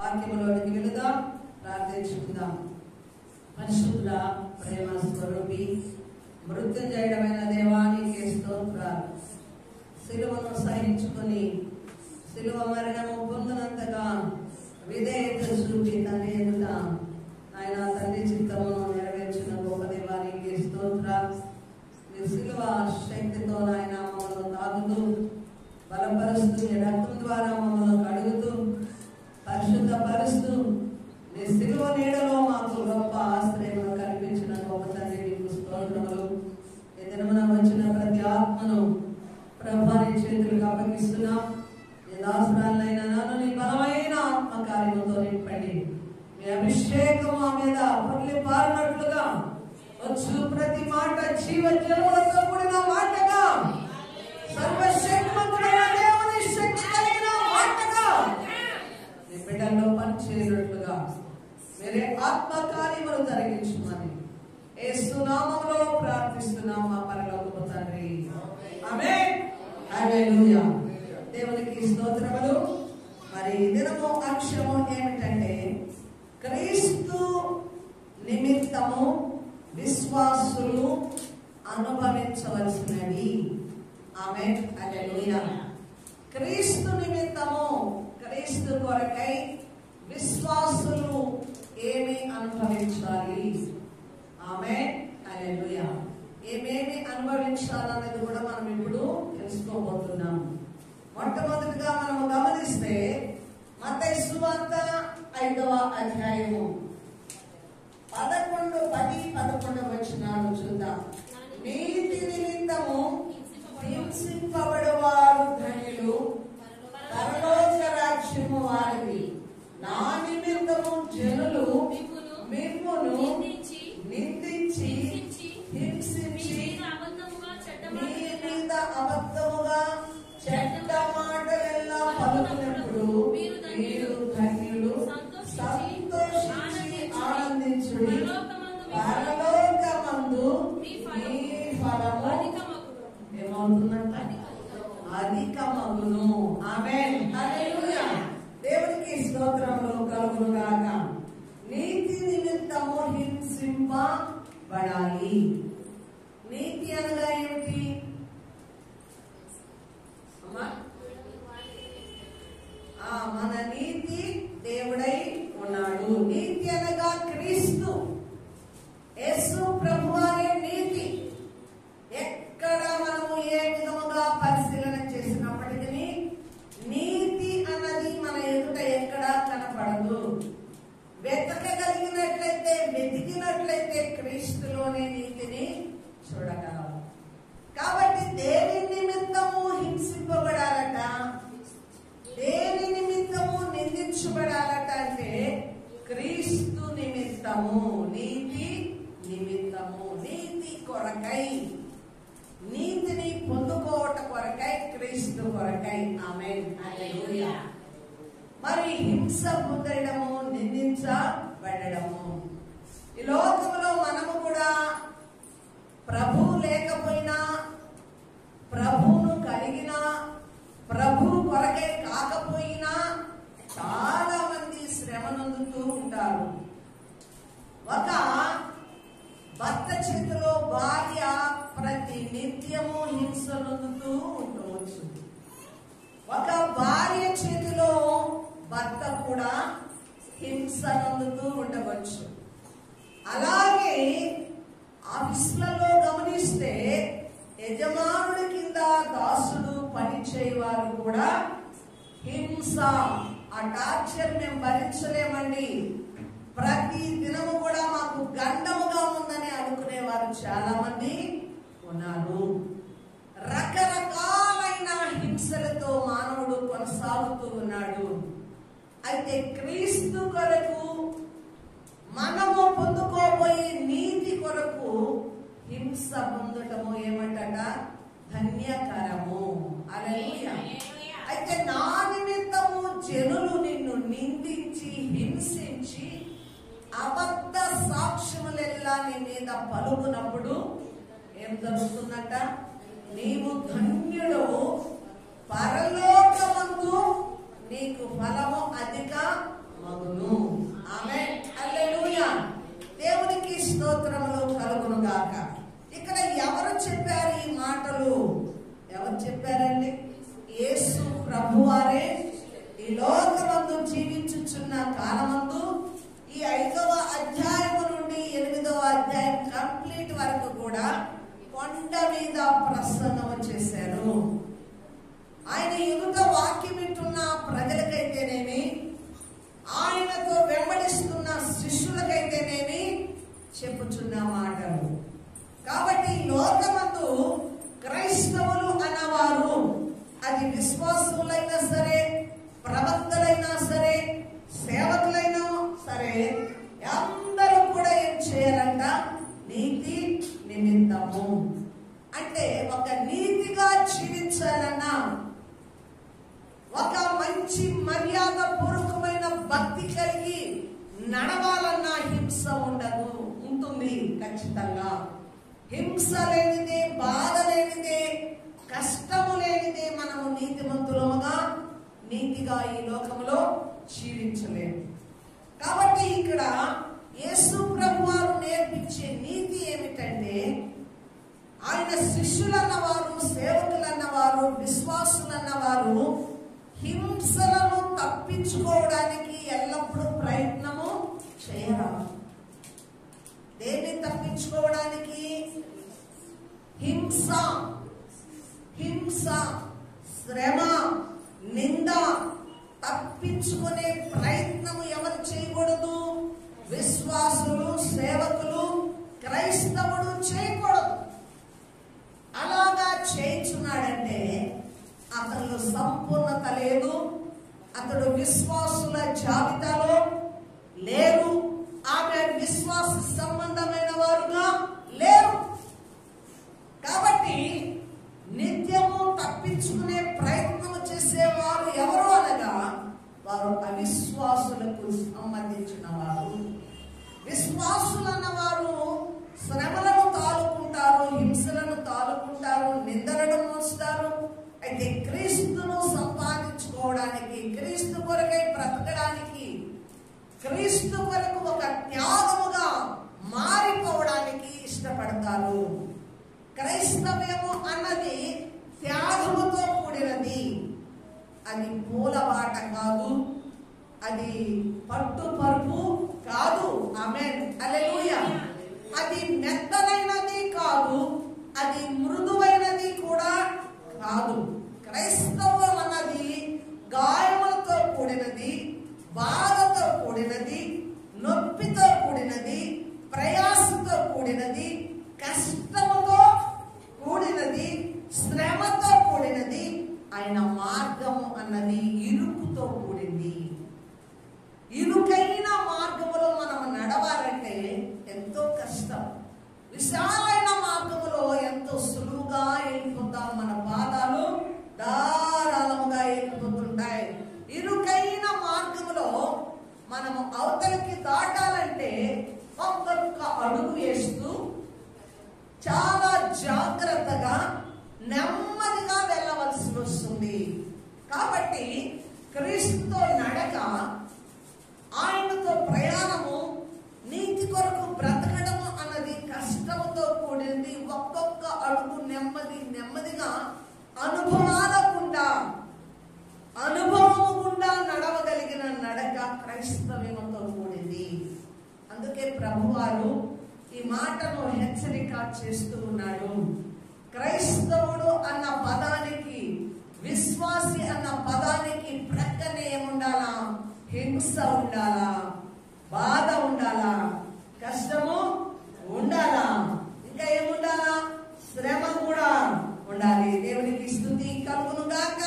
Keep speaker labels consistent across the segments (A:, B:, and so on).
A: వాక్యములోనికి వెళుదాం, ప్రార్థించుకుందాం. పరిశుద్ధ ప్రేమ స్వరూపి మృత్యుంజయుడమైన దేవానికి స్తోత్రాలు. సిలువను సహించుకుని సిలువ మరణము పొందినంతగా విధేయత చూపి తండ్రి ఎదుట ఆయన తండ్రి చిత్తమును నెరవేర్చిన గొప్ప దేవానికి స్తోత్రాలు. మీ సిలువ శక్తితో ఆయన మమ్మల్ని తాగుతూ బలపరుస్తూ నీ రక్తం ద్వారా మమ్మల్ని కడుగుతూ పరిశుద్ధపరుస్తూ నీ సిలువ నీడలో మాకు గొప్ప ఆశ్రయమును కల్పించిన గొప్ప తండ్రి నీకు స్తోత్రములు. ఈ దినమున వచ్చిన ప్రతి ఆత్మను ప్రభుని చేతులకు అప్పగిస్తున్నాం. నీ దాసురాలైన నన్ను నీ బలమైన ఆత్మకార్యముతో నింపండి. మీ అభిషేకం మా మీద పొర్లి పారినట్లుగా వచ్చు ప్రతి మాట జీవజలములతో కూడిన మాటగా, సర్వశక్తిమంతుడైన దేవుని శక్తి కలిగిన మాటగా నీ బిడ్డల్లో పనిచేయనట్లుగా మీరే ఆత్మకార్యములు జరిగించమని యేసు నామములో ప్రార్థిస్తున్నాం మా పరలోకపు తండ్రి. ఆమేన్. హల్లెలూయా. దేవునికి స్తోత్రములు. మరి దినము అక్షరము ఏమిటంటే క్రీస్తు నిమిత్తము విశ్వాసులు అనుభవించవలసినది. ఆమేన్. హల్లెలూయా. క్రీస్తు నిమిత్తము, క్రీస్తు కొరకై విశ్వాసులు ఏమి అనుభవించాలి? ఆమేన్. హల్లెలూయా. ఏమేమి అనుభవించాలనేది కూడా మనం ఇప్పుడు తెలుసుకోబోతున్నాం. మొట్టమొదటిగా మనం గమనిస్తే మత్తయి సువార్త 5వ అధ్యాయము 10-11 వచనాలు చూద్దాం. నీతి నిమిత్తము హింసింపబడువారు ధన్యులు, పరలోక రాజ్యము వారిది. నా నిమిత్తము జనులు మిమ్మును నిందించి హింసించి మీ మీద అబద్ధముగా చెడ్డ మాటలెల్లా పలుకున్నప్పుడు మీరు ధన్యులు, సంతోషించి ఆనందించుడి. పరలోకమందు మీ ఫలము ఏమవుతుందంట? అధికమగును. ఆమేన్. హల్లెలూయా. దేవునికి స్తోత్రములు కలుగును గాక. నీతి నిమిత్తము హింసింపబడాలి. నీతి అనగా ఏమిటి? మన నీతి దేవుడై ఉన్నాడు. నీతి అనగా క్రీస్తు యేసు ప్రభువారి నీతి. ఎక్కడ మనము ఏ విధముగా పరిశీలన చేసినప్పటికీ నీతి అన్నది మన ఎదుట ఎక్కడా కనపడదు. వెతకగలిగినట్లయితే, వెతికినట్లయితే క్రీస్తులోని నీతిని చూడగలం. కాబట్టి దేని నిమిత్తము హింసింపబడాలట, దేని నిమిత్తము నిందించబడాలట అంటే క్రీస్తు నిమిత్తము, నీతి నిమిత్తము, నీతి కొరకై, నీతిని పొందుకోవట కొరకై, క్రీస్తు కొరకై. ఆమేన్. హల్లెలూయా. మరి హింస పొందడము, నిందించబడము. ఈ లోకంలో మనము కూడా ప్రభు లేకపోయినా, ప్రభువును కలిగినా, ప్రభు కొరకై కాకపోయినా చాలా మంది శ్రమ నొందుతూ ఉంటారు. ఒక భర్త చేతిలో భార్య ప్రతి నిత్యము హింస నొందుతూ ఉండవచ్చు. ఒక భార్య చేతిలో భర్త కూడా హింస నొందుతూ ఉండవచ్చు. అలాగే ఆఫీసులలో గమనిస్తే యజమానుడి కింద దాసుడు పనిచేయవారు కూడా హింస, ఆ టార్చర్ మేము భరించలేమండి, ప్రతి దినము కూడా మాకు గండముగా ఉందని అనుకునేవారు చాలా మంది ఉన్నారు. రకరకాలైన హింసలతో మానవుడు కొనసాగుతూ ఉన్నాడు. అయితే క్రీస్తు కొరకు మనము పొందుకోబోయే నీతి కొరకు హింస పొందటము ఏమంటట? ధన్యకరము. హల్లెలూయా. అయితే నా నిమిత్తము జనులు నిన్ను నిందించి హింసించి అబద్ధ సాక్ష్యములెల్లా నీ మీద పలుకునప్పుడు ఏం జరుగుతుందట? నీవు ధన్యుడు, పరలోకమందు నీకు ఫలము అధిక మగును. చెప్పుచున్న మాటలు. కాబట్టి లోకమందు క్రైస్తవులు అన్నవారు, అది విశ్వాసులైనా సరే, ప్రవక్తలైనా సరే, సేవకులైనా సరే, అందరూ కూడా ఏం చేయాలంట? నీతి నిమిత్తము. అంటే ఒక నీతిగా జీవించాలన్నా, ఒక మంచి మర్యాద పూర్వకమైన భక్తి కలిగి నడవాలన్నా హింస ఉంటుంది ఖచ్చితంగా. హింస లేనిదే, బాధ లేనిదే, కష్టము లేనిదే మనము నీతిమంతులముగా నీతిగా ఈ లోకంలో జీవించలేము. కాబట్టి ఇక్కడ యేసు ప్రభువారు నేర్పించే నీతి ఏమిటంటే, ఆయన శిష్యులన్నవారు, సేవకులన్నవారు, విశ్వాసులన్నవారు హింసలను తప్పించుకోవడానికి ఎల్లప్పుడూ ప్రయత్నము చేయరాదు. దేన్ని తప్పించుకోవడానికి? హింస, శ్రమ, నింద తప్పించుకునే ప్రయత్నము ఎవరు చేయకూడదు? విశ్వాసులు, సేవకులు, క్రైస్తవుడు చేయకూడదు. అలాగా చేయించున్నాడంటే అతను సంపూర్ణత లేదు, అతడు విశ్వాసుల జాబితాలో లేరు, ఆమె విశ్వాస సంబంధమైన వారుగా లేరు. కాబట్టి నిత్యము తప్పించుకునే ప్రయత్నం చేసేవారు ఎవరు అనగా వారు అవిశ్వాసులకు సంబంధించిన వారు. విశ్వాసులు అన్నవారు శ్రమలను తాలుకుంటారు, హింసలను తాలుకుంటారు, నిందలను మోస్తారు. అయితే క్రీస్తును సంపాదించుకోవడానికి, క్రీస్తు కొరకై బ్రతకడానికి, క్రీస్తు కొరకు ఒక త్యాగముగా మారిపోవడానికి ఇష్టపడతారు. క్రైస్తవ్యము అన్నది త్యాగముతో కూడినది. అది పూలబాట కాదు, అది పట్టు పరుపు కాదు. ఆమేన్, హల్లెలూయా. అది మెత్తనైనది కాదు, అది మృదువైనది కూడా కాదు. క్రైస్తవం అన్నది గాయములతో కూడినది, బాధతో కూడినది, నొప్పితో కూడినది, ప్రయాసతో కూడినది, కష్టముతో కూడినది, శ్రమతో కూడినది. ఆయన మార్గము అన్నది ఇరుకుతో కూడింది. ఇరుకైన మార్గములో మనం నడవాలంటే ఎంతో కష్టం. విశాలమైన మార్గములో ఎంతో సులువుగా వెళ్ళిపోతాం. మన పాదాలు ధారాళముగా వెళ్ళిపోతుంటాయి. ఇరుకైన మార్గములో మనము అవతలికి దాటాలంటే ఒక్కొక్క అడుగు వేస్తూ చాలా జాగ్రత్తగా నెమ్మదిగా వెళ్ళవలసి వస్తుంది. కాబట్టి క్రీస్తుతో నడక, ఆయనతో ప్రయాణము, నీతి కొరకు బ్రతకడము అన్నది కష్టముతో కూడింది. ఒక్కొక్క అడుగు నెమ్మదిగా అనుభవము గుండా నడవగలిగిన నడక క్రైస్తవ్యంతో కూడింది. అందుకే ప్రభువారు ఈ మాటను హెచ్చరిక చేస్తూ ఉన్నాడు. క్రైస్తవుడు అన్న పదానికి, విశ్వాసి అన్న పదానికి ప్రక్కనే ఏముండాలా? హింస ఉండాలా, బాధ ఉండాలా, కష్టము ఉండాలా, ఇంకా ఏముండాలా? శ్రమ కూడా ఉండాలి. దేవునికి స్తుతి కలుగును గాక.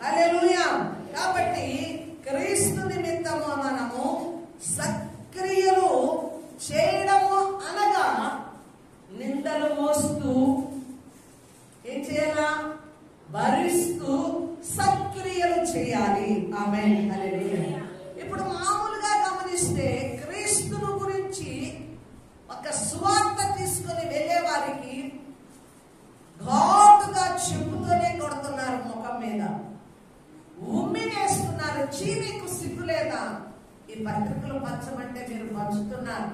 A: హల్లెలూయా. కాబట్టి క్రీస్తు నిమిత్తము మనము సక్రియలు చేయడము అనగా నిందలు మోస్తూ ఏం చేయాలా? భరిస్తూ సక్రియలు చేయాలి. ఆమేన్, హల్లెలూయా. ఇప్పుడు మామూలుగా గమనిస్తే క్రీస్తును గురించి ఒక సువార్త తీసుకుని వెళ్ళే వారికి ఘాటుగా చెప్పుతూనే కొడుతున్నారు, ముఖం మీద ఉమ్మి వేస్తున్నారు. చీమీకు సిగ్గు లేదా? ఈ పత్రికలు పంచమంటే మీరు పంచుతున్నారు.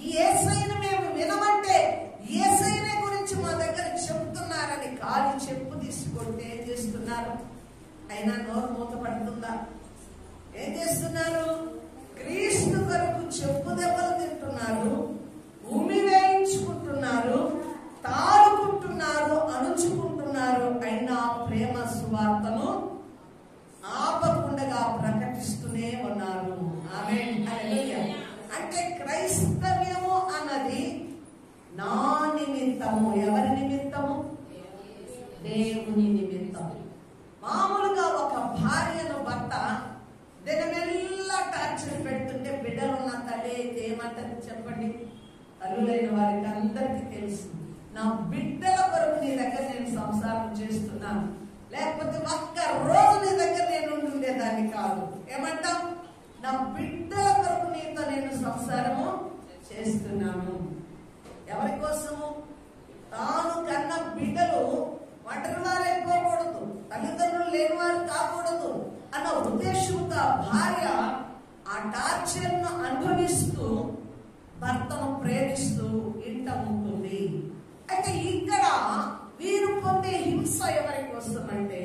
A: ఈ యేసయ్యను మేము వినమంటే యేసయ్యన గురించి మా దగ్గర చెప్తున్నారని కాలి చెప్పు తీసుకుంటే ఏం చేస్తున్నారు? అయినా నోరు మూత పడుతుందా? ఏం చేస్తున్నారు? క్రీస్తు కొరకు చెప్పు దెబ్బలు తింటున్నారు, ఉమ్మి వేయించుకుంటున్నారు, తారుకుంటున్నారు, అణుచుకుంటున్నారు. అయినా ప్రేమ సువార్తను ఆపకుండా ప్రకటిస్తూనే ఉన్నారు. ఆమేన్, హల్లెలూయా. అంటే క్రైస్తవ్యము అన్నది ఏమంటారు చెప్పండి? తల్లులైన వారికి అందరికీ తెలుసు. నా బిడ్డల కొరకు నీ దగ్గర నేను సంసారం చేస్తున్నాను, లేకపోతే ఒక్క రోజు నీ దగ్గర నేను ఉండేదాన్ని కాదు. ఏమంటాం? నా బిడ్డల కొరకు నీతో నేను సంసారము చేస్తున్నాను. ఎవరి కోసము? తాను కన్న బిడ్డలు ఒంటరి వారైపోకూడదు, తల్లిదండ్రులు లేని వారు కాకూడదు అన్న ఉద్దేశంతో భార్య ఆ టార్చర్ను అనుభవిస్తూ భర్తను ప్రేమిస్తూ ఇంట ఉంటుంది. అయితే ఇక్కడ వీరు పొందే హింస ఎవరి కోసం అంటే,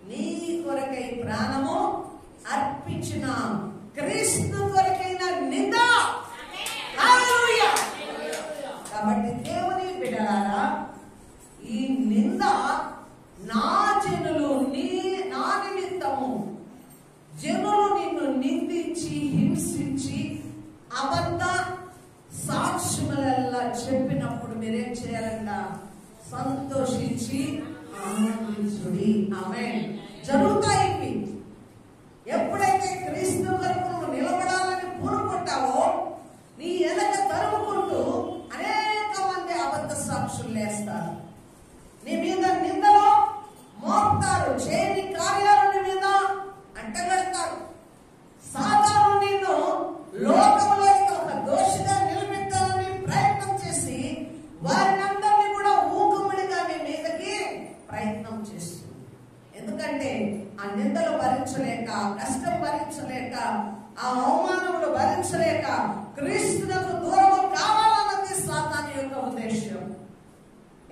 A: నీ కొరకై ప్రాణము అర్పించిన క్రీస్తు కొరకైన నింద. హల్లెలూయా. కాబట్టి దేవుని బిడ్డలారా, ఈ నింద నా జనులు నా నిమిత్తము జనులు నిన్ను నిందించి హింసించి అబద్ధ సాక్ష్యములల్లా చెప్పినప్పుడు మీరేం చేయాలంట? సంతోషించి ఆనందించుడి. ఆమేన్. జరుగుతాయి. ఎప్పుడైతే క్రీస్తు కొరకు నువ్వు నిలబడాలని పూనుకుంటావో, నీ వెనక తరుముకుంటూ అనేక మంది అబద్ధ సాక్షులు లేస్తారు. నీ మీద నిందలో మోపుతారు, చేయని కార్యాలు నీ మీద అంటగడతారు. సాతాను నిన్ను లోకంలో ఒక దోషిగా నిలబెట్టాలని ప్రయత్నం చేసి వారినందరినీ కూడా ఊకముడిగా నీ మీదకి ప్రయత్నం చేస్తుంది. ఎందుకంటే ఆ నిందలు భరించలేక, కష్టం భరించలేక, ఆ అవమానములు భరించలేక క్రీస్తునకు దూరం కావాలన్నది సాతాను యొక్క ఉద్దేశం.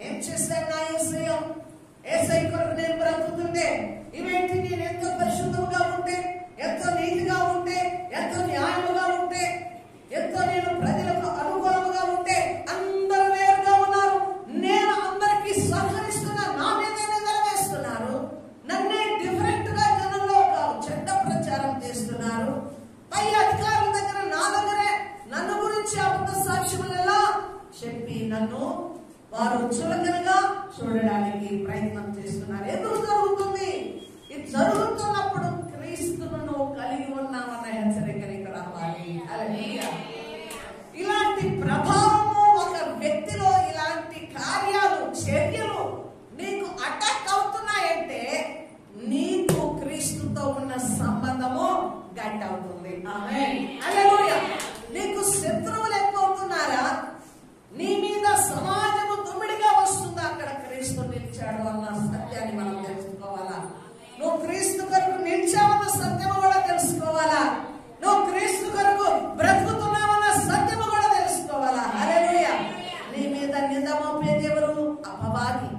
A: ఏం చేశాను నా యేసయ్య? యేసయ్య కొరకు నేను బ్రతుకుతుంటే ఇవేంటి? నేను ఎంతో పరిశుద్ధంగా ఉంటే, ఎంతో నీతిగా ఉంటే, ఎంతో న్యాయముగా ఉంటే, ఎంతో నేను ప్రజలకు అనుకూలముగా ఉంటే, అందరూ వేరుగా ఉన్నారు. నేను అందరికీ సహకరిస్తున్నా, నా మీదే నిలవేస్తున్నారు. నన్నే డిఫరెంట్ గా జనంలో చెడ్డ ప్రచారం చేస్తున్నారు. పై అధికారుల దగ్గర నా దగ్గరే నన్ను గురించి అబద్ధ సాక్ష్యములలో చెప్పి నన్ను వారు చులకనగా చూడడానికి ప్రయత్నం చేస్తున్నారు. ఎందుకు జరుగుతుంది? ఇది జరుగుతున్నప్పుడు క్రీస్తును నువ్వు కలిగి ఉన్నావన్న హెచ్చరిక నీకు రావాలి. హల్లెలూయా. ఇలాంటి ప్రభావము ఒక వ్యక్తిలో, ఇలాంటి కార్యాలు, చర్యలు నీకు అటాక్ అవుతున్నాయంటే నీకు క్రీస్తుతో ఉన్న సంబంధము గట్టి అవుతుంది. ఆమేన్. హల్లెలూయా. నీకు శత్రువులు ఎక్కువ అవుతున్నారా? నీ మీద సమాజము దుమ్మిడిగా వస్తుందా? అక్కడ క్రీస్తు నిలిచాడు అన్న సత్యాన్ని మనం తెలుసుకోవాలా? నువ్వు క్రీస్తు కొరకు నిలిచావన్న సత్యము కూడా తెలుసుకోవాలా? నువ్వు క్రీస్తు కొరకు బ్రతుకుతున్నావన్న సత్యము కూడా తెలుసుకోవాలా? హల్లెలూయా. నీ మీద నింద మోపేది ఎవరు? అపవాది.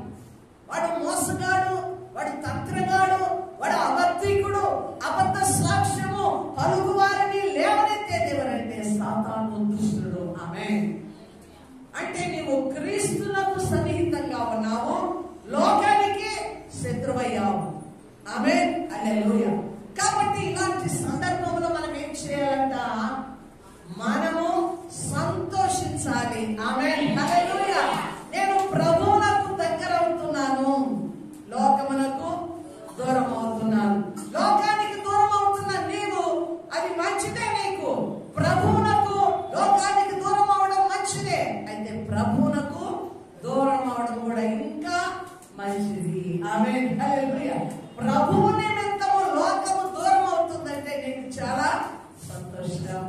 A: వాడు మోసగాడు, వాడు తంత్రగాడు, వాడు అబద్ధికుడు, అబద్ధ సాక్ష్యము పలుకు వారిని లేవనెత్తేది ఎవరంటే సాతాను, దుష్టుడు. ఆమేన్. అంటే నీవు క్రీస్తునకు సన్నిహితంగా ఉన్నావు, లోకానికి శత్రువయ్యావు. ఆమేన్. హల్లెలూయా. కాబట్టి ఇలాంటి సందర్భంలో మనం ఏం చేయాలంట? మనము సంతోషించాలి. ఆమేన్. హల్లెలూయా. నేను ప్రభువునకు దగ్గర అవుతున్నాను, లోకమునకు దూరం అవుతున్నాను. లోకానికి దూరం అవుతున్న నీవు, అది మంచిదే నీకు. ప్రభువునకు, లోకానికి దూరం అవడం మంచిదే. అయితే ప్రభువునకు దూరం అవడం కూడా ఇంకా మంచిది. ఆమేన్. హల్లెలూయా. ప్రభువు నిమిత్తము లోకము దూరం అవుతుందంటే నీకు చాలా సంతోషం.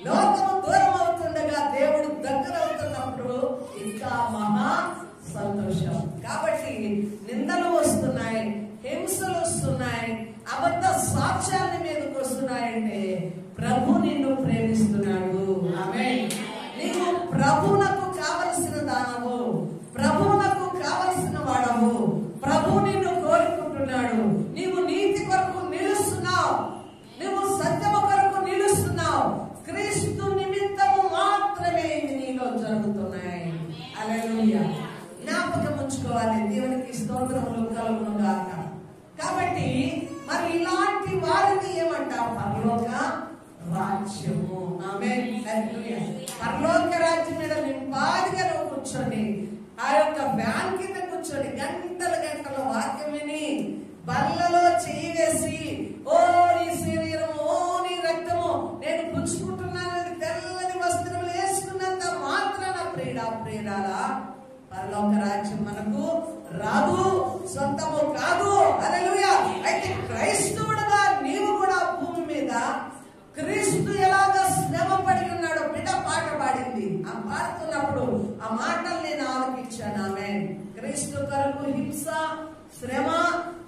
A: లోకము దూరం అవుతుండగా దేవుడు దగ్గర అవుతున్నప్పుడు ఇంకా మహా సంతోషం. కాబట్టి నిందలు వస్తున్నాయి, హింసలు వస్తున్నాయి, అబద్ధ సాక్ష్యాల మీదకి వస్తున్నాయంటే ప్రభు నిన్ను ప్రేమిస్తున్నాడు. ఆమేన్. నీవు ప్రభువునకు కావలసిన దానవు, ప్రభువునకు కావలసిన వాడవు. ప్రభు నిన్ను కోరుకుంటున్నాడు. నీవు నీతి కొరకు నిలుస్తున్నావు, నువ్వు సత్యము కొరకు నిలుస్తున్నావు. క్రీస్తు నిమిత్తము మాత్రమే నీలో జరుగుతున్నాయి. హల్లెలూయా. జ్ఞాపకం ఉంచుకోవాలి. దేవునికి స్తోత్రములు కలుగును గాక. కాబట్టి మరి ఇలాంటి వారిని ఏమంటారు? పరలోక రాజ్యము. ఆమేన్. హల్లెలూయా. పరలోక రాజ్యం మీద నింపాదిగా నువ్వు కూర్చొని, ఆ యొక్క వ్యాన్ కింద కూర్చొని గంటల గంటల వాక్యం విని, బల్లలో చేయి వేసి, ఓ నీ శరీరము, ఓ నీ రక్తము నేను పుచ్చుకుంటున్నాను, తెల్లని వస్త్రం ప్రియుడా ప్రియురాలా, పరలోక రాజ్యం మనకు రాదు, సొంతము కాదు. హల్లెలూయా. అయితే క్రైస్తవుడుగా నీవు కూడా భూమి మీద క్రీస్తు ఎలాగా శ్రమ పడి ఉన్నాడో బిడ్డ పాట పాడింది. ఆ పాడుతున్నప్పుడు ఆ మాటలు నేను ఆలోచించాను. ఆమేన్. క్రీస్తు కొరకు హింస, శ్రమ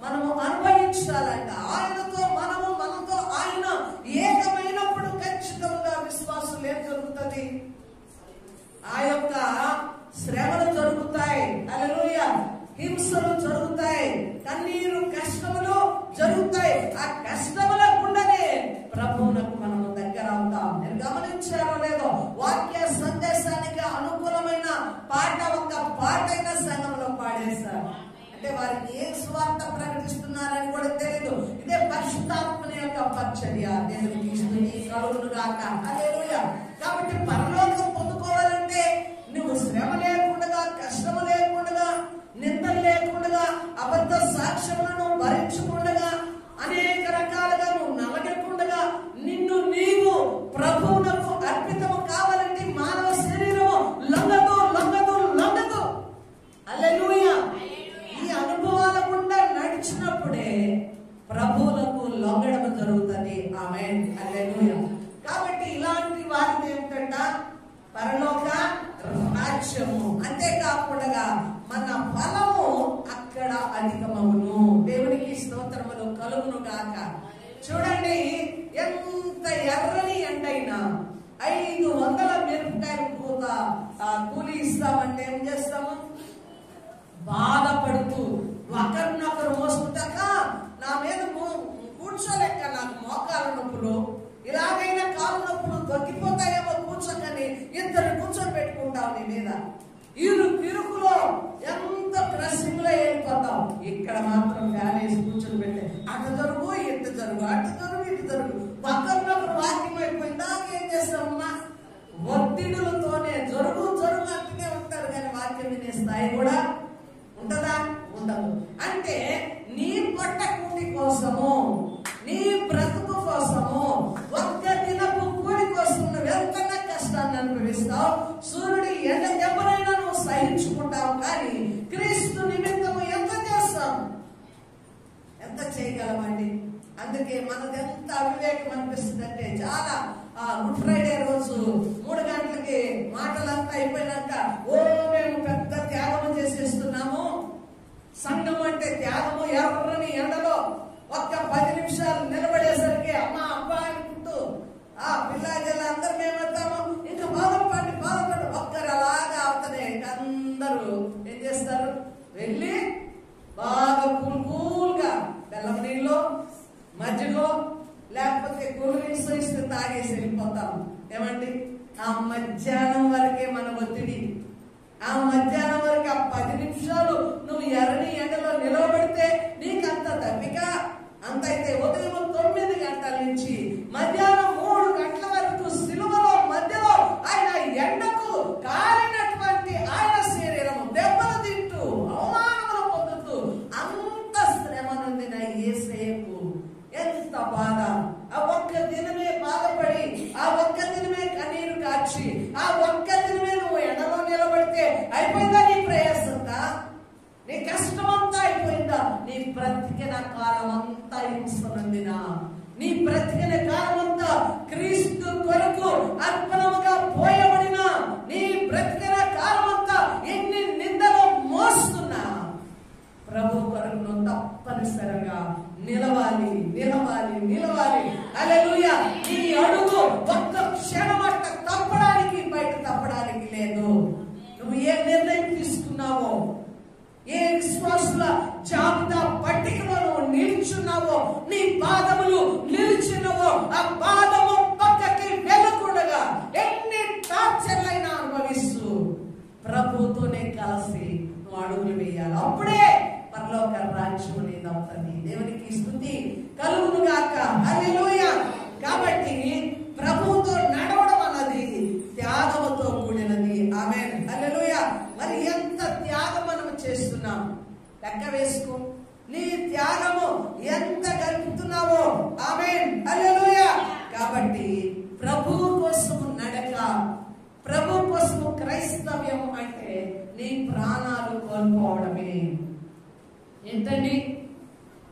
A: మనము అనుభవించాలంట. ఆయనతో మనతో ఆయన ఏకమైనప్పుడు ఖచ్చితంగా విశ్వాసులు ఏం జరుగుతుంది? ఆ యొక్క శ్రమలు జరుగుతాయి. హల్లెలూయా. హింసలు జరుగుతాయి, కన్నీరు కష్టములు జరుగుతాయి. ఆ కష్టముల గుండనే ప్రభువునకు మనము దగ్గర అవుతాం. నేను గమనించారో లేదో, వాక్య సందేశానికి అనుకూలమైన పాట ఒక పాటైన సంఘంలో పాడేశారు. అంటే వారికి ఏ స్వార్థ ప్రకటిస్తున్నారని కూడా తెలియదు. ఇదే పరిశుద్ధాత్మని యొక్క పరిచర్య. దేవునికి స్తుతి కలుగును గాక. హల్లెలూయా. కాబట్టి పరలోకం పొందుకోవాలంటే నువ్వు శ్రమ లేకుండా, కష్టము లేకుండా, నిందలు లేకుండా, అబద్ధ సాక్ష్యములను భరించకుండా, అనేక రకాలుగా నువ్వు నలగకుండా, నిన్ను నీవు ప్రభువునకు అర్పితము కావాలంటే మానవ శరీరము లొంగదు. హల్లెలూయా. ఈ అనుభవాల గుండా నడిచినప్పుడే ప్రభువులకు లొంగడం జరుగుతుంది. ఆమేన్. హల్లెలూయా. కాబట్టి ఇలాంటి వారిని ఏమిటంట? పరలోక రాజ్యము. అంతేకాకుండా మన ఫలము అక్కడ అధికమవును. దేవునికి స్తోత్రములు కలుగును గాక. చూడండి, ఎంత ఎర్రని ఎండైనా 500 మిరపకాయలు పూత కూలి ఇస్తామంటే ఏం చేస్తాము? బాధపడుతూ ఒకరినొకరు మోసుకుంటాక నా మీద కూర్చోలేక నాకు మోకాలు నొప్పులు, ఇలాగైనా కాలు నొప్పులు తగ్గిపోతాయేమో కూర్చోకని ఇద్దరు కూర్చొని పెట్టుకుంటావు నీ మీద. ఇరుకులో ఎంత ప్రెసింగ్ లో వెళ్ళిపోతావు. ఇక్కడ మాత్రం ఫ్యాన్ వేసి కూర్చొని పెట్టే, అటు జరుగు ఇటు జరుగు, అటు జరుగు ఇటు జరుగు. ఒకరినొకరు వాక్యం అయిపోయి దాకేం చేస్తామమ్మా? ఒత్తిడులతోనే జరుగు అంటూనే ఉంటారు, కానీ వాక్యం వినే స్థాయి కూడా ఉంటదా? ఉండదు. అంటే నీ పొట్ట కూటి కోసము, నీ బ్రతుకు కోసము, ఒక్క దినపు కూడి కోసం నువ్వు ఎంత కష్టాన్ని అనుభవిస్తావు. సూర్యుడి ఎండ దెబ్బనైనా నువ్వు సహించుకుంటావు, కానీ క్రీస్తు నిమిత్తము ఎంత చేస్తావు? ఎంత చేయగలమండి? అందుకే మనది ఎంత అవివేకం అనిపిస్తుంది అంటే, చాలా గుడ్ ఫ్రైడే రోజు 3 గంటలకి మాటలంతా అయిపోయినాక మేము పెద్ద త్యాగం చేసేస్తున్నాము. సంఘం అంటే త్యాగము. ఎర్రని ఎండలో ఒక్క 10 నిమిషాలు నిలబడేసరికి అమ్మా అబ్బా అనుకుంటూ ఆ పిల్లాజల్లా అందరు మేమవుతాము. ఇంకా బాధపడి ఒక్కరు అలాగా అవుతానే. అందరూ ఏం చేస్తారు? వెళ్ళి బాగా కూల్గా బెల్లం నీళ్ళు, మజ్జిగో, లేకపోతే కూల్ డ్రింక్స్ ఇస్తే తాగేసి వెళ్ళిపోతాం. ఏమండి? ఆ మధ్యాహ్నం వరకే మన ఒత్తిడి. ఆ మధ్యాహ్నం వరకు ఆ 10 నిమిషాలు నువ్వు ఎర్రని ఎండలో నిలబడితే నీకంత దప్పిక. అంతైతే ఉదయం 9 గంటల నుంచి మధ్యాహ్నం 3 గంటల వరకు సిలువలో మధ్యలో ఆయన ఎండకు కాలినటువంటి ఆయన శరీరము దెబ్బలు తింటూ అవమానములు పొందుతూ అంత శ్రమ నొందిన యేసేపు ఎంత బాధ! ఆ ఒక్క దినమే బాధపడి, ఆ ఒక్క దినమే కన్నీరు కాచి, ఆ ఒక్క దినమే నువ్వు ఎండలో నిలబడితే అయిపోయిందా నీ ప్రయాసంతా? నీ కష్టం అంతా అయిపోయిందా? నీ బ్రతికిన కాలం అంతా హింసనందినా, నీ బ్రతికిన కాలం అంతా క్రీస్తు కొరకు అర్పణముగా పోయబడిన, నీ బ్రతికిన కాలం అంతా ఎన్ని నిందలు మోస్తున్నా ప్రభు కొరకు నువ్వు తప్పనిసరిగా నిలవాలి. హల్లెలూయా. నీ అడుగు ఒక్క క్షణమట్ట తప్పడానికి, బయట తప్పడానికి లేదు. నువ్వు ఏ నిర్ణయం తీసుకున్నావో, ఏ విశ్వాసుల జాబితా పట్టికలో నువ్వు నిల్చున్నావో, నీ పాదములు నిలిచినవో, ఆ పాదము పక్కకి వెళ్ళకూడగా ఎన్ని టార్చర్లైనా అనుభవిస్తూ ప్రభుతోనే కలిసి నువ్వు అడుగులు వేయాలి. అప్పుడే పరలోక రాజ్యం అనేది అవుతుంది. దేవునికి స్తుతి కలుగును గాక. హల్లెలూయా. కాబట్టి ప్రభువుతో నడవడం అన్నది త్యాగముతో కూడినది. ఆమేన్. హల్లెలూయా. మరి ఎంత త్యాగం మనం చేస్తున్నాం లెక్క వేసుకో. నీ త్యాగము ఎంత గడుపుతున్నావో. ఆమేన్. హల్లెలూయా. కాబట్టి ప్రభు కోసము నడక, ప్రభు కోసము క్రైస్తవ్యం అంటే నీ ప్రాణాలు కోల్పోవడమే. ఏంటండి?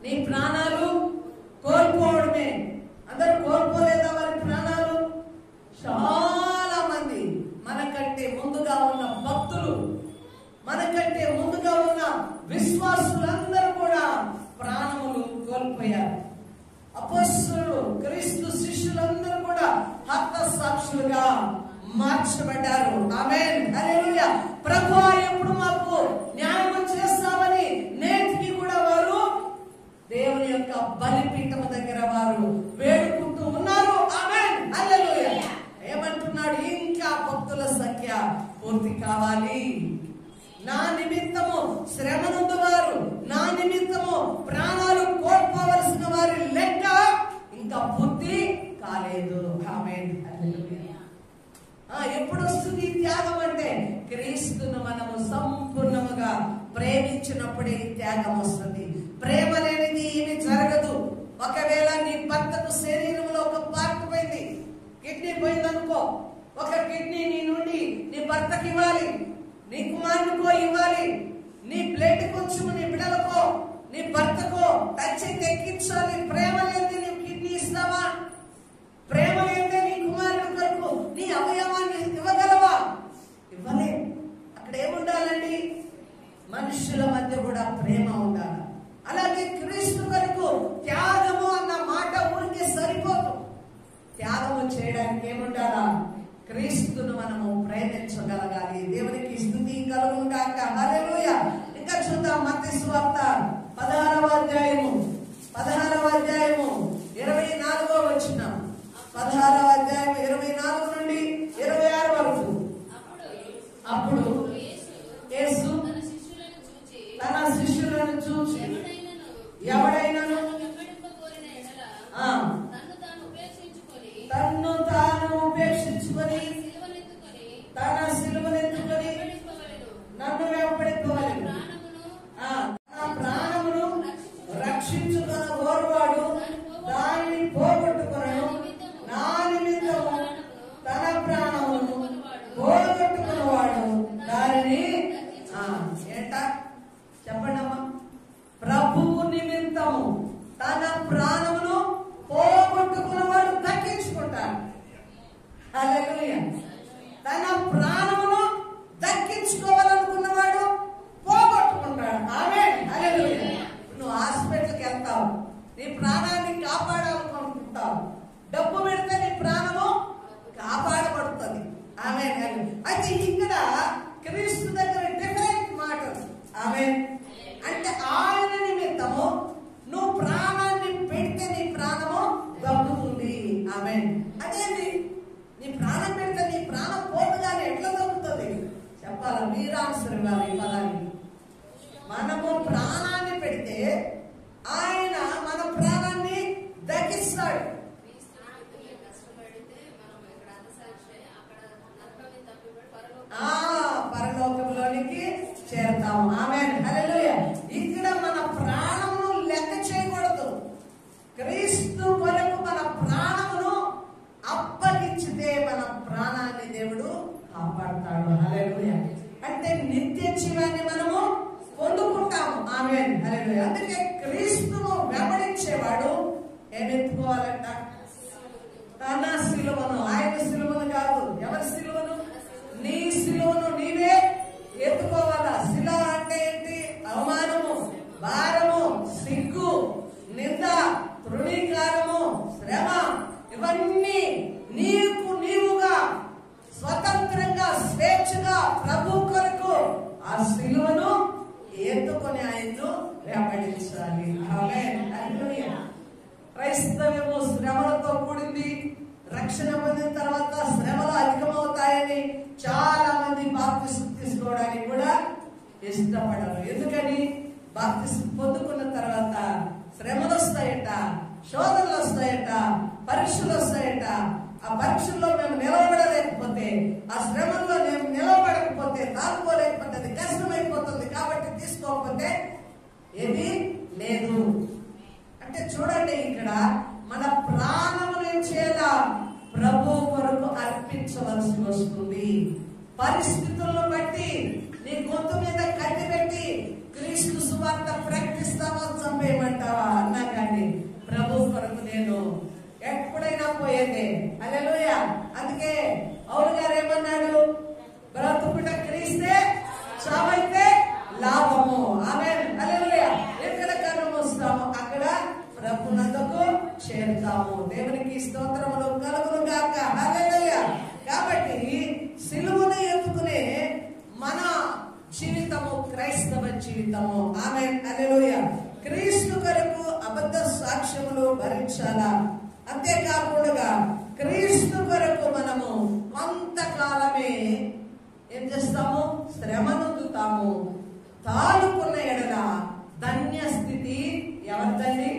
A: నీ ప్రాణాలు కోల్పోవడమే. అందరూ కోల్పోలేదా వారి ప్రాణాలు? చాలా మంది మనకంటే ముందుగా ఉన్న భక్తులు, మనకంటే ముందుగా ఉన్న విశ్వాసులందరూ కూడా ప్రాణములు కోల్పోయారు. అపోస్తలులు, క్రీస్తు శిష్యులందరూ కూడా హత సాక్షులుగా మార్చబడ్డారు. ఆమేన్, హల్లెలూయా. ప్రభువా ఎప్పుడు మాకు న్యాయం చేస్తామని నేటికి కూడా వారు దేవుని యొక్క బలిపీఠం దగ్గర వారు వేడుకుంటూ ఉన్నారు. ఆమేన్, హల్లెలూయా. ఏమంటున్నాడు? ఇంకా భక్తుల సంఖ్య పూర్తి కావాలి. నా నిమిత్తము శ్రమనందు వారు, నా నిమిత్తము ప్రాణాలు కోల్పోవలసిన వారి లెక్క ఇంకా పూర్తి కాలేదు. ఆమేన్, హల్లెలూయా. ఎప్పుడు వస్తుంది త్యాగం అంటే? క్రీస్తును మనము సంపూర్ణముగా ప్రేమించినప్పుడే త్యాగం వస్తుంది. ప్రేమ లేనిది ఏమి జరగదు. ఒకవేళ నీ భర్తకు శరీరంలో ఒక పార్ట్ పోయింది, కిడ్నీ పోయిందనుకో, ఒక కిడ్నీ నీ నుండి నీ భర్తకి ఇవ్వాలి, నీ కుమారునికో ఇవ్వాలి. నీ బ్లడ్ కొంచెం నీ బిడ్డలకో నీ భర్తకో టచ్ ఎక్కించాలి. ప్రేమ లేనిది నీవు కిడ్నీ ఇస్తావా? ప్రేమ లేనిదే నీ కుమారుడు కొరకు నీ అవయవాన్ని ఇవ్వగలవా? ఇవ్వలే. అక్కడ ఏముండాలండి? మనుషుల మధ్య కూడా ప్రేమ ఉండాలి. అలాగే క్రీస్తు కొరకు త్యాగము అన్న మాట ఊరికే సరిపోదు. త్యాగము చేయడానికి ఏముండాలా? క్రీస్తును మనము ప్రేమించగలగాలి. దేవునికి స్తుతి కలుగును గాక. హల్లెలూయా. ఇంకా చూద్దాం మత్తయి సువార్త 16వ అధ్యాయము 24వ వచనం. 16వ అధ్యాయం 24 నుండి 26 వరకు. అప్పుడు యేసు తన శిష్యులను చూచి ఎవడైనను తన్ను తాను ఉపేక్షించుకొని తన సిలువనెత్తుకొని నన్ను వెంబడింపవలెను. తన ప్రాణమును రక్షించుకున్న ఓర్వాడు దానిని పోగొట్టుకొనెను. నా నిమిత్తము తన ప్రాణమును పోగొట్టుకున్నవాడు దానిని ఏంట చెప్పండమ్మా. ప్రభువు నిమిత్తము తన ప్రాణమును పోగొట్టుకున్నవాడు దక్కించుకుంటాడు. హల్లెలూయా. తన ప్రాణమును దక్కించుకోవాలనుకున్నవాడు పోగొట్టుకుంటాడు. ఆమేన్, హల్లెలూయా. నువ్వు హాస్పిటల్కి వెళ్తావు, నీ ప్రాణాన్ని కాపాడాలనుకుంటావు. డబ్బు పెడితే నీ ప్రాణము కాపాడబడుతుంది. ఆమేన్. అయితే ఇక్కడ క్రీస్తు దగ్గర డిఫరెంట్ మాటలు. ఆమేన్. అంటే ఆయన నిమిత్తము నువ్వు ప్రాణాన్ని పెడితే నీ ప్రాణము దక్కుతుంది. ఆమేన్. అదేంటి? నీ ప్రాణం పెడితే నీ ప్రాణం పోతుందని ఎట్లా దక్కుతుంది చెప్పాలా? మీరు ఆన్సర్ ఇవ్వాలి ఈ పదాన్ని. మనము ప్రాణాన్ని పెడితే ఆయన మన ప్రాణాన్ని దక్కిస్తాడు. పరలోకంలోనికి చేరతాము. ఆమేన్, హల్లెలూయా. ఇక్కడ మన ప్రాణమును లెక్క చేయకూడదు. క్రీస్తు కొరకు మన ప్రాణమును అప్పగించితే మన ప్రాణాన్ని దేవుడు కాపాడుతాడు. హల్లెలూయా. అంటే నిత్య జీవాన్ని మనము పొందుకుంటాము. ఆమేన్, హల్లెలూయా. అందుకే క్రీస్తును వెంబడించేవాడు ఏమెత్తుకోవాలంట? తన సిలువను. ఆయన సిలువను కాదు. ఎవరి సిలువను? నీ సిలువను నీవే ఎత్తుకోవాలా. శిల అంటే ఏంటి? అవమానము, భారము, సిగ్గు, నింద, తృణీకారము, శ్రమ, ఇవన్నీ నీవుగా స్వతంత్రంగా స్వేచ్ఛగా ప్రభు కొరకు ఆ సిలువను ఎత్తుకొని ఆయన్ను వెంబడించాలి. ఆమేన్, హల్లెలూయా. క్రైస్తవ్యము శ్రమలతో కూడింది. రక్షణ పొందిన తర్వాత శ్రమలు అధికమవుతాయని చాలా మంది బాప్తిసం తీసుకోవడానికి కూడా ఇష్టపడరు. ఎందుకని? బాప్తిసం పొందుకున్న తర్వాత శ్రమలు వస్తాయట, శోధనలు వస్తాయట, పరీక్షలు వస్తాయట. ఆ పరీక్షల్లో మేము నిలబడలేకపోతే, ఆ శ్రమంలో మేము నిలబడకపోతే, తాగుకోలేకపోతే అది కష్టమైపోతుంది. కాబట్టి తీసుకోకపోతే ఏది లేదు. అంటే చూడండి, ఇక్కడ మన ప్రాణమును చేయాలా? ప్రభు కొరకు అర్పించవలసి వస్తుంది. పరిస్థితులను బట్టి నీ గొంతు మీద కట్టి పెట్టి క్రీస్తు సువార్త ప్రకటిస్తావా, చంపేయమంటావా అన్నా కానీ ప్రభు కొరకు నేను ఎప్పుడైనా పోయేదే. హల్లెలూయా. అందుకే పౌలు గారు ఏమన్నాడు? బ్రతుకుట క్రీస్తే, చావైతే లాభము. ఆమేన్. హల్లెలూయా. ఎక్కడ కర్మ వస్తామో అక్కడ ప్రభునందుకు చేరుతాము. దేవునికి స్తోత్రములు కలుగును గాక. హల్లెలూయా. కాబట్టి సిలువను ఎత్తుకునే మన జీవితము క్రైస్తవ జీవితము. ఆమేన్. హల్లెలూయా. క్రీస్తు కొరకు అబద్ధ సాక్ష్యములు భరించాలా. అంతేకాకుండా క్రీస్తు కొరకు మనము కొంతకాలమే ఏం చేస్తాము? శ్రమ నొందుతాము. తాలుకున్న ఎడల ధన్య స్థితి ఎవరిదండి?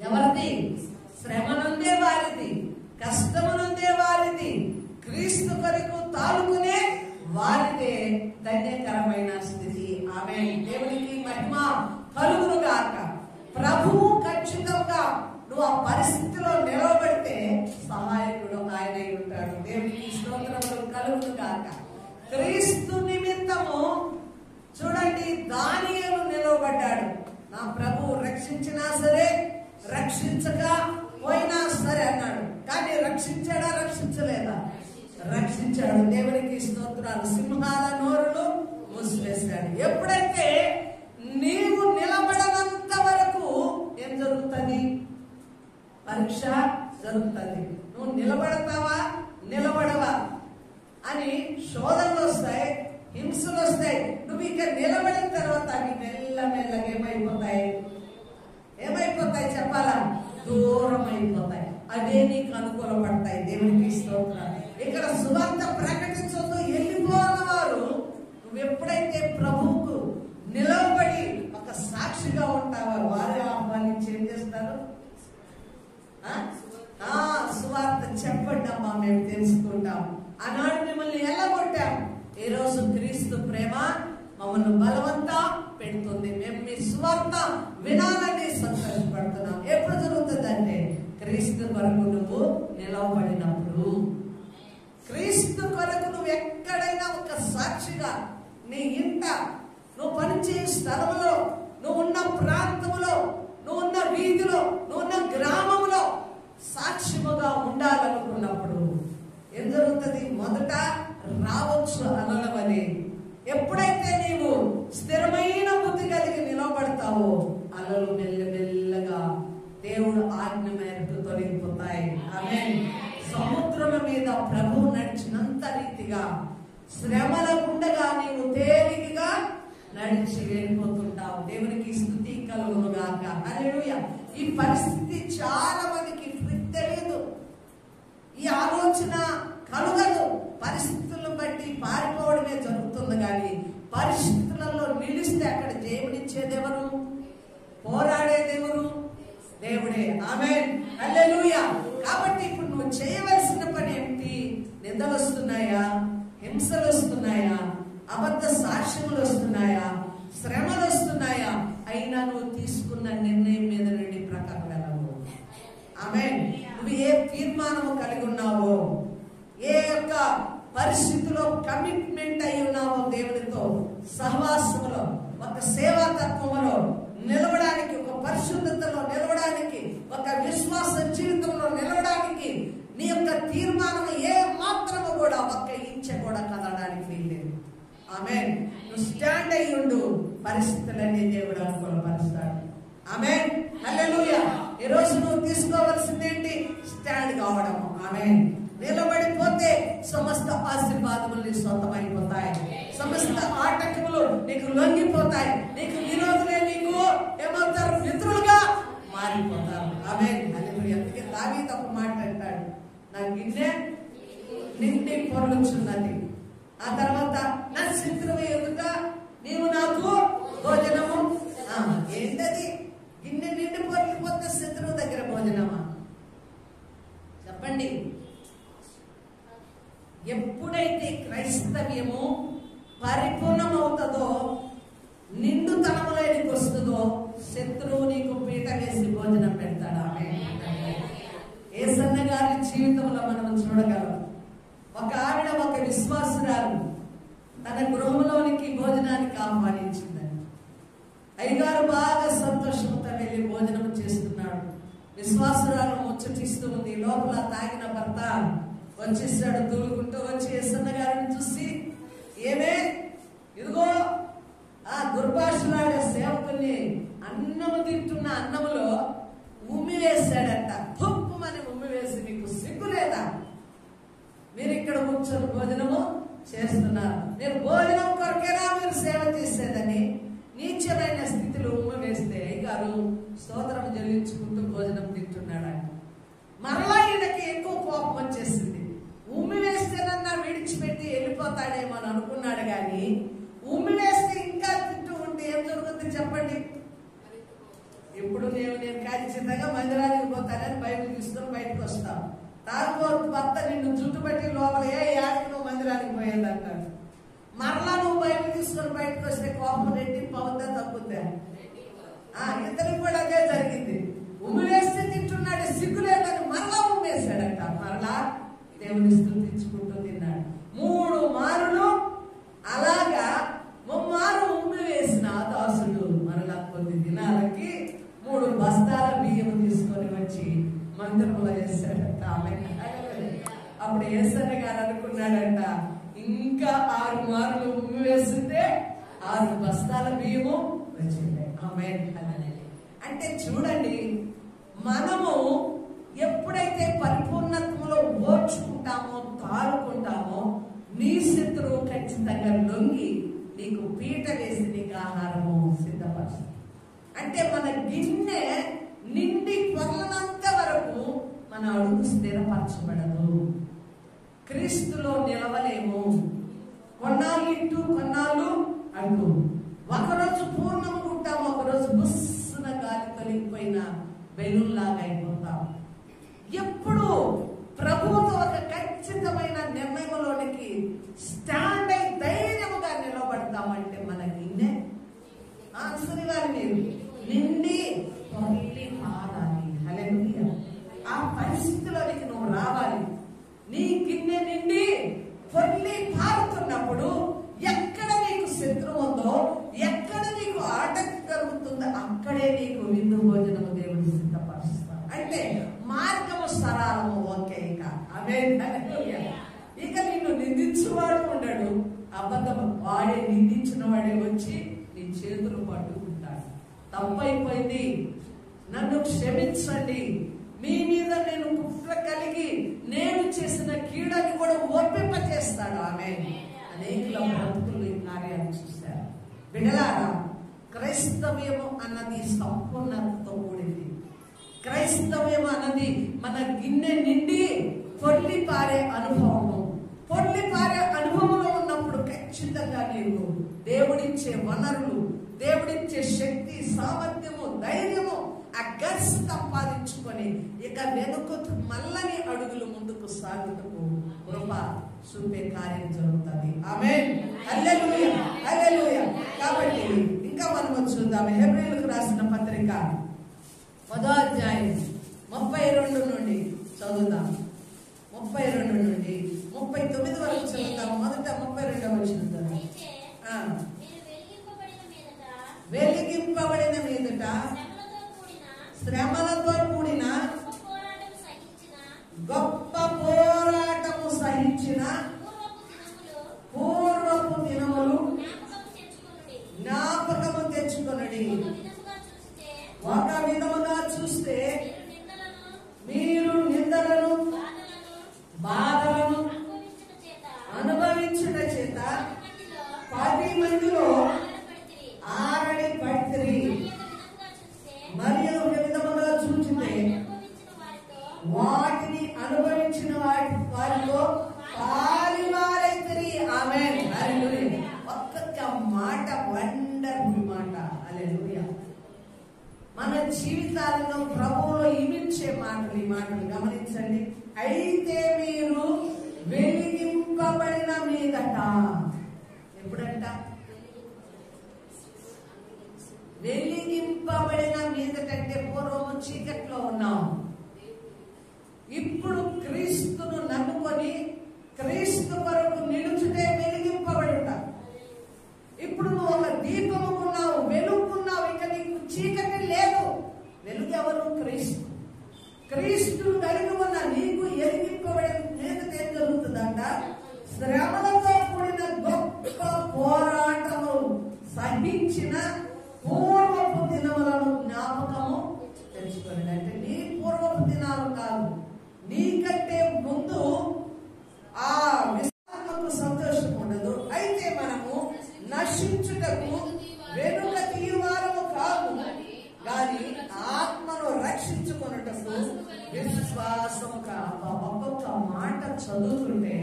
A: ఎవరిది? శ్రమ నొందే వారిది, కష్టము నొందే వారిది. క్రీస్తు కొరకు తాలుకునే వారిదే ధన్యకరమైన స్థితి. ఆమేన్. దేవునికి మహిమ కలుగును గాక. ప్రభువు ఖచ్చితంగా నువ్వు ఆ పరిస్థితిలో నిలవబడితే సహాయకుడు ఆయనే ఉంటాడు. దేవునికి స్తోత్రములు కలుగును గాక. క్రీస్తు నిమిత్తము చూడండి, దానియేలు నిలవబడ్డాడు. నా ప్రభువు రక్షించినా సరే, రక్షించక పోయినా సరే అన్నాడు. కానీ రక్షించాడా? రక్షించలేదా? రక్షించాడు. దేవునికి స్తోత్రాలు. సింహాల నోరులు మూసివేశాడు. ఎప్పుడైతే నీవు నిలబడనంత వరకు ఏం జరుగుతుంది? పరీక్ష జరుగుతుంది. నువ్వు నిలబడతావా, నిలబడవా అని శోధనలు వస్తాయి, హింసలు వస్తాయి. నువ్వు ఇక నిలబడిన తర్వాత అవి మెల్లమెల్లగా ఏమైపోతాయి చెప్పాలా? దూరం అయిపోతాయి. అవే నీకు అనుకూలపడతాయి. దేవునికి స్తోత్రాలు. ఇక్కడ సువార్త ప్రకటించొద్దు వెళ్ళిపోవాల వారు నువ్వు ఎప్పుడైతే ప్రభువుకు నిలవబడి ఒక సాక్షిగా ఉంటావో వారే ఆహ్వానించి ఏం చేస్తారు? సువార్త చెప్పండి అమ్మా, మేము తెలుసుకుంటాం. ఆనాడు మిమ్మల్ని ఎల్లగొట్టాం, ఈ రోజు క్రీస్తు ప్రేమ మమ్మల్ని బలవంత పెడుతుంది. మేము మీ సువార్త వినాలని సంతోషపడుతున్నాం. ఎప్పుడు జరుగుతుందంటే క్రీస్తు కొరకు నువ్వు నిలవబడినప్పుడు. క్రీస్తు కొరకు నువ్వు ఎక్కడైనా ఒక సాక్షిగా, నీ ఇంట, నువ్వు పనిచేసే స్థలంలో, నువ్వు ఉన్న ప్రాంతంలో, నువ్వు ఉన్న వీధిలో, నువ్వు ఉన్న గ్రామంలో సాక్ష్యముగా ఉండాలనుకున్నప్పుడు ఏం జరుగుతుంది? మొదట రావచ్చు అనలవని. ఎప్పుడైతే నీవు స్థిరమైన బుద్ధి కలిగి నిలబడతావో అలలు మెల్లమెల్లగా దేవుడు ఆజ్ఞ మేరకు తొలగిపోతాయి. ఆమేన్. సముద్రం మీద ప్రభు నడిచినంత రీతిగా శ్రమల గుండగా నీవు తేలికగా నడిచి వెళ్ళిపోతుంటావు. దేవునికి స్తుతి కలుగును గాక. హల్లెలూయా. ఈ పరిస్థితి చాలా మందికి తెలియదు, ఈ ఆలోచన కలుగదు. పరిస్థితులను బట్టి పారిపోవడమే జరుగుతుంది. కానీ పరిస్థితులలో నిలిస్తే అక్కడ జయమునిచ్చేదెవరు? పోరాడేదెవరు? దేవుడే. ఆమేన్. హల్లెలూయా. కాబట్టి ఇప్పుడు నువ్వు చేయవలసిన పని ఏమిటి? నిందలు వస్తున్నాయా? హింసలు వస్తున్నాయా? అబద్ధ సాక్ష్యములు వస్తున్నాయా? శ్రమలు వస్తున్నాయా? అయినా నువ్వు తీసుకున్న నిర్ణయం మీద నుండి ప్రక్కకు వెళ్ళవు. ఆమేన్. నువ్వు ఏ తీర్మానము కలిగి ఉన్నావో, ఏ యొక్క పరిస్థితిలో కమిట్మెంట్ అయి ఉన్నావో, దేవునితో సహవాసములో, ఒక సేవా తత్వములో నిలవడానికి, ఒక పరిశుద్ధతలో నిలవడానికి, ఒక విశ్వాస జీవితంలో నిలవడానికి నీ యొక్క తీర్మానం ఏ మాత్రము కూడా ఒక్క ఇంచ కూడా కదలడానికి వీల్లేదు. ఆమేన్. నువ్వు స్టాండ్ అయ్యి ఉండు, పరిస్థితులన్నీ దేవుడు అనుకూలపరుస్తాడు. ఆమేన్. హల్లెలూయా. ఈ రోజు నువ్వు తీసుకోవాల్సిందేంటి? స్టాండ్ కావడం. ఆమేన్. నిలబడిపోతే సమస్త ఆశీర్వాదములు నీ సొంతమైపోతాయి. సమస్త ఆటంకములు నీకు లొంగిపోతాయి. నీకు విరోధులే నీకు ఏమవుతారు? మిత్రులుగా మారిపోతారు. ఆమేన్. హల్లెలూయా. అందుకే దావీదు ఒక మాట అంటాడు, నా గిన్నె నిండి పొర్లుచున్నది. ఆ తర్వాత నా శత్రువు ఎదుట నీవు నాకు భోజనము. ఏంటది? గిన్నె నిండి పొర్లిపోతే శత్రువు దగ్గర భోజనమా? చెప్పండి. ఎప్పుడైతే క్రైస్తవ్యము పరిపూర్ణమవుతుందో, నిండుతనములోనికి వస్తుందో, శత్రువు నీకు పీట వేసి భోజనం పెడతాడు. ఆమేన్. యేసన్న గారి జీవితంలో మనం చూడగలం. ఒక ఆవిడ, ఒక విశ్వాసురాలు తన గృహంలోనికి భోజనానికి ఆహ్వానించిందని. అయ్యగారు బాగా సంతోషంతో వెళ్ళి భోజనం చేస్తున్నాడు. విశ్వాసురాలు ముచ్చటిస్తూ ఉంది. లోపల తాగిన భర్త వచ్చేసాడు. దూలుకుంటూ వచ్చి యేసన్న గారిని చూసి, ఏమే ఇదిగో ఆ దుర్భాషలాడే సేవకుని అన్నము తింటున్న అన్నములో ఉమ్మి వేశాడంట. తుప్పుమని ఉమ్మి వేసి, మీకు సిగ్గు లేదా? మీరు ఇక్కడ కూర్చొని భోజనము చేస్తున్నారు. మీరు భోజనం కొరకేనా మీరు సేవ చేసేదని నీచమైన స్థితిలో ఉమ్మి వేస్తే అయ్యగారు స్తోత్రం చెల్లించుకుంటూ భోజనం తింటున్నాడు. మరలా ఈయనకి ఎక్కువ కోపం వచ్చేసింది. ఉమ్మి వేస్తేనన్నా విడిచిపెట్టి వెళ్ళిపోతాడేమో అని అనుకున్నాడు. కానీ ఉమ్మి వేస్తే ఇంకా తింటూ ఉంటే ఏం జరుగుతుంది చెప్పండి? ఇప్పుడు నేను ఖచ్చితంగా మందిరానికి పోతానని బైబిల్ తీసుకుని బయటకు వస్తాను. తాగుబోతు భర్త నిన్ను చుట్టుపట్టి లోపల ఏడికి నువ్వు మందిరానికి పోయేది అంటాడు. మరలా నువ్వు బైబిల్ తీసుకొని బయటకు వస్తే కోపం రెట్టింపు అవుద్దా తగ్గుద్దా? ఇతనికి కూడా అదే జరిగింది. ఉమ్మి వేస్తే తింటున్నాడు, సిగ్గు లేదని మరలా ఉమ్మేశాడట. మరలా దేవుని స్తుతించుకుంటూ తిన్నాడు. 3 మారులు అలాగా ముమ్మారు ఉమ్మి వేసిన దాసుడు మరలా కొద్ది దినాలకి 3 బస్తాల బియ్యం తీసుకొని వచ్చి మందిరంలో వేశాడట. అప్పుడు యేసన్న గారు అనుకున్నాడంట, ఇంకా 6 మారులు ఉమ్మి వేస్తుంటే 6 బస్తాల బియ్యము వచ్చింది. ఆమేన్. అంటే చూడండి, మనము ఎప్పుడైతే పరిపూర్ణత్వంలో ఓర్చుకుంటామో తాళుకుంటామో నీ శత్రువు ఖచ్చితంగా లొంగి నీకు పీట వేసి నీకు ఆహారము సిద్ధపరుస్తుంది. అంటే మన గిన్నె నిండి పొరలనంత వరకు మన అడుగు స్థిరపరచబడదు. క్రీస్తులో నిలవలేము. కొన్నాళ్ళు ఇటు కొన్నాళ్ళు అటు. ఒకరోజు పూర్ణము ఉంటాము, ఒకరోజు బుస్సున గాలి తొలగిపోయిన బెలూన్లాగా అయిపోతాం. ఎప్పుడు ప్రభువుతో ఒక ఖచ్చితమైన నిర్ణయంలోనికి స్టాండ్ అయి ధైర్యముగా నిలబడతామంటే మన గిన్నె ఆన్సర్ ఇవ్వాలి. మీరు నిండి పొర్లి పారాలి. హల్లెలూయా. ఆ పరిస్థితిలోనికి నువ్వు రావాలి. నీ గిన్నె నిండి పొర్లి పారుతున్నప్పుడు ఎక్కడ నీకు శత్రువు ఉందో, ఎక్కడ నీకు ఆటంకం కలుగుతుందో అక్కడే నీకు విందు భోజనము దేవుడు సిద్ధపరుస్తాడు. అంటే మార్గము సరళము. ఓకే. ఇక నిన్ను నిందించువాడు ఉండడు. అబద్ధం వాడే నిందించిన వాడే వచ్చి నీ చేతులు పట్టుకుంటాడు. తప్పైపోయింది, నన్ను క్షమించండి, మీ మీద నేను కుట్ర కలిగి నేను చేసిన కీడని కూడా ఒప్పింపచేస్తాడు. ఆమె అనేకుల బ్రతుకులు ఈ కార్యాలు చూశారు. బిడ్డలారా, క్రైస్తవ్యము అన్నది సంపూర్ణతతో కూడింది. క్రైస్తవ్యం అన్నది మన గిన్నె నిండి పొర్లి పారే అనుభవము. పొర్లి పారే అనుభవంలో ఉన్నప్పుడు ఖచ్చితంగా నీవు దేవుడిచ్చే వనరులు, దేవుడిచ్చే శక్తి, సామర్థ్యము, ధైర్యము, ఆ గర్స్ సంపాదించుకొని ఇక వెనుకకు మల్లని అడుగులు ముందుకు సాగుటకు కృప చూపే కార్యం జరుగుతుంది. ఆమేన్. హల్లెలూయా, హల్లెలూయా. కాబట్టి ఇంకా మనము చూద్దాం. హెబ్రీయులకు రాసిన పత్రిక 10వ అధ్యాయం 32 నుండి చదువుదాం. 32 నుండి 39 వరకు చదువుతాం. మొదట 32వ వచనం చదువుతాం. వెలిగింపబడిన మీదట శ్రమలతో కూడిన గొప్ప పోరాటము సహించిన పూర్వపు దినములు జ్ఞాపకము తెచ్చుకొనుడి. ఒక విధముగా చూస్తే మీరు నిందలను బాధలను అనుభవించుట చేత 10 మందిలో ఆరడి పడితిరి. మరియు ఒక విధముగా చూచితే వాటిని అనుభవించిన వారిలో పాలివారైతిరి. ఆమేన్. హల్లెలూయా. ఒక్కొక్క మాట వండర్ఫుల్ మాట. హల్లెలూయా. మన జీవితాలలో ప్రభువులో ఇమిడ్చే మాటలు. ఈ మాటలు గమనించండి. అయితే మీరు వెలిగింపబడిన మీదట. ఎప్పుడంట? వెలిగింపబడిన మీదటంటే పూర్వము చీకట్లో ఉన్నాం. ఇప్పుడు క్రీస్తును నమ్ముకొని క్రీస్తు కొరకు నిలుచుటే వెలిగింపబడుట. చదువుతుంటే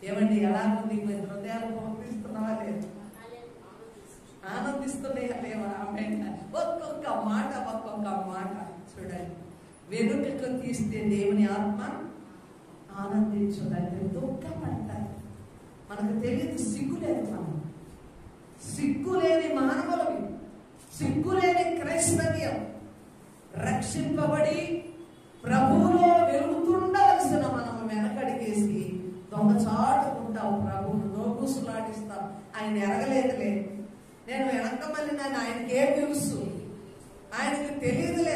A: ఏమండి ఎలా ఉంది మీ హృదయాలు పంపిస్తున్నావా లేదు? ఆనందిస్తున్నాయా లేవా? ఆమె ఒక్కొక్క మాట చూడండి. వెనుకకు తీస్తే దేవుని ఆత్మ ఆనందించుదండి, దుఃఖపడతారు. మనకు తెలియదు, సిగ్గులేదు. మనం సిగ్గులేని మానవులవి, సిగ్గులేని క్రైస్తవ్యం. రక్షింపబడి ప్రభువులో వెలుగుతుండవలసిన మనం వెనకడిగేసి దొంగచాటుకుంటాం, ప్రభువును నోగుసులాడిస్తాం. ఆయన ఎరగలేదులే, నేను వెనక మళ్ళీ ఆయనకి ఏం తెలుసు, ఆయనకి తెలియదులే